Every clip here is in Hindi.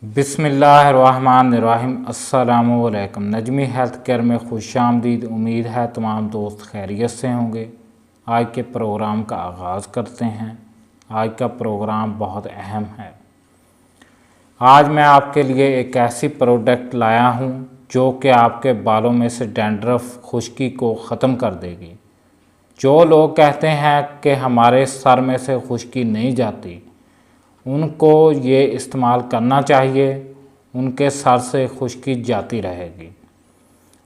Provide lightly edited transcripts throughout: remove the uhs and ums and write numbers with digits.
बिस्मिल्लाहिर्रहमानिर्रहीम। अस्सलामुअलैकुम। नजमी हेल्थ केयर में खुशामदीद। उम्मीद है तमाम दोस्त खैरियत से होंगे। आज के प्रोग्राम का आगाज़ करते हैं। आज का प्रोग्राम बहुत अहम है। आज मैं आपके लिए एक ऐसी प्रोडक्ट लाया हूं जो कि आपके बालों में से डैंड्रफ खुश्की को ख़त्म कर देगी। जो लोग कहते हैं कि हमारे सर में से खुश्की नहीं जाती, उनको ये इस्तेमाल करना चाहिए, उनके सर से खुश्की जाती रहेगी।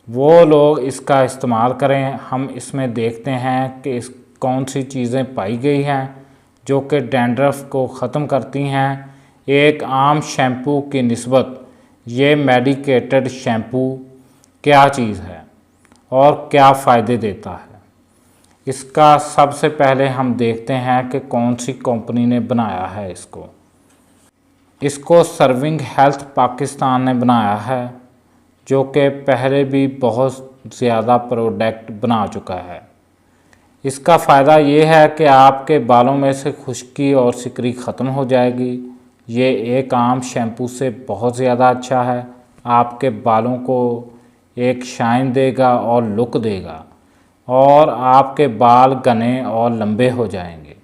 वो लोग इसका इस्तेमाल करें। हम इसमें देखते हैं कि कौन सी चीज़ें पाई गई हैं जो कि डैंड्रफ को ख़त्म करती हैं। एक आम शैम्पू की निस्बत ये मेडिकेटेड शैम्पू क्या चीज़ है और क्या फ़ायदे देता है, इसका सबसे पहले हम देखते हैं कि कौन सी कंपनी ने बनाया है। इसको सर्विंग हेल्थ पाकिस्तान ने बनाया है, जो कि पहले भी बहुत ज़्यादा प्रोडक्ट बना चुका है। इसका फ़ायदा ये है कि आपके बालों में से खुश्की और सिकरी ख़त्म हो जाएगी। ये एक आम शैम्पू से बहुत ज़्यादा अच्छा है। आपके बालों को एक शाइन देगा और लुक देगा और आपके बाल घने और लंबे हो जाएंगे।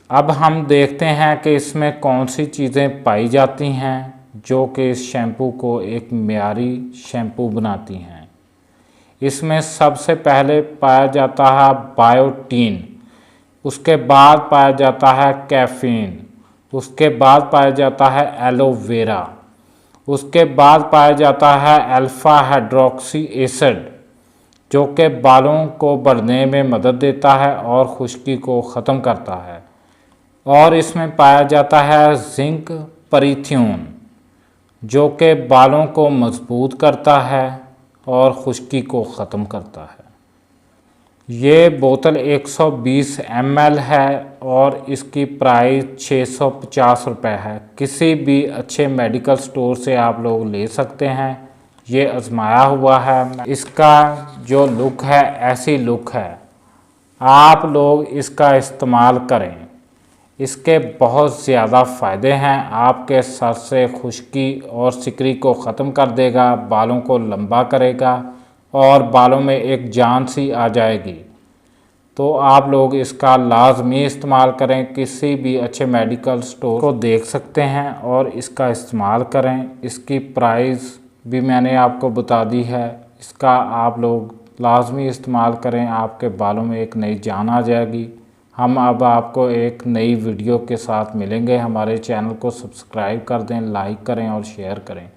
अब हम देखते हैं कि इसमें कौन सी चीज़ें पाई जाती हैं जो कि इस शैम्पू को एक मियारी शैम्पू बनाती हैं। इसमें सबसे पहले पाया जाता है बायोटीन, उसके बाद पाया जाता है कैफ़ीन, उसके बाद पाया जाता है एलोवेरा, उसके बाद पाया जाता है अल्फ़ा हाइड्रोक्सी एसिड, जो कि बालों को बढ़ने में मदद देता है और खुश्की को ख़त्म करता है। और इसमें पाया जाता है जिंक परिथ्यून, जो कि बालों को मजबूत करता है और खुश्की को ख़त्म करता है। ये बोतल 120 ml है और इसकी प्राइस 650 रुपये है। किसी भी अच्छे मेडिकल स्टोर से आप लोग ले सकते हैं। ये आजमाया हुआ है। इसका जो लुक है, ऐसी लुक है। आप लोग इसका इस्तेमाल करें। इसके बहुत ज़्यादा फ़ायदे हैं। आपके सर से खुश्की और सिकरी को ख़त्म कर देगा, बालों को लंबा करेगा और बालों में एक जान सी आ जाएगी। तो आप लोग इसका लाजमी इस्तेमाल करें। किसी भी अच्छे मेडिकल स्टोर को देख सकते हैं और इसका इस्तेमाल करें। इसकी प्राइस भी मैंने आपको बता दी है। इसका आप लोग लाजमी इस्तेमाल करें। आपके बालों में एक नई जान आ जाएगी। हम अब आपको एक नई वीडियो के साथ मिलेंगे। हमारे चैनल को सब्सक्राइब कर दें, लाइक करें और शेयर करें।